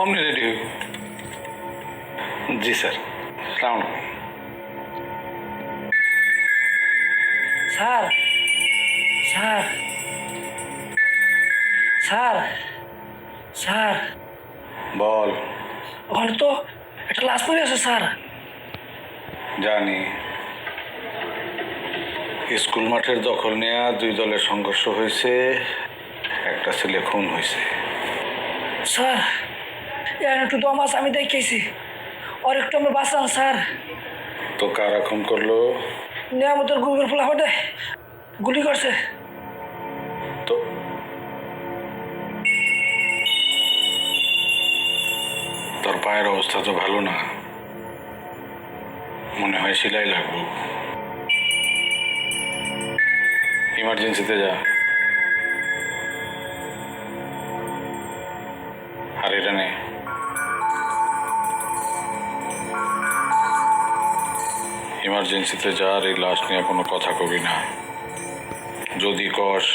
অমনি রেডি হইব। জি স্যার, সালাম। স্যার স্যার স্যার স্যার বল। ওখানে তো একটা লাশ পড়ে আছে স্যার। জানি, স্কুল মাঠের দখল নেয়া দুই দলের সংঘর্ষ হয়েছে, একটা ছেলে খুন হয়েছে। স্যার এর একটু দম আছে, আমি দেখেছি। ওর একটু আমি বাঁচান স্যার। তো কারা খুন করলো? নিয়ামতের গ্রুপের ফলাফটে গুলি করছে। তো তোর পায়ের অবস্থা তো ভালো না, মনে হয় সেলাই লাগবো। ইমার্জেন্সিতে যা। আর এটা নে। ইমার্জেন্সিতে যা, আর এই লাশ নিয়ে কোনো কথা কবি না। যদি কস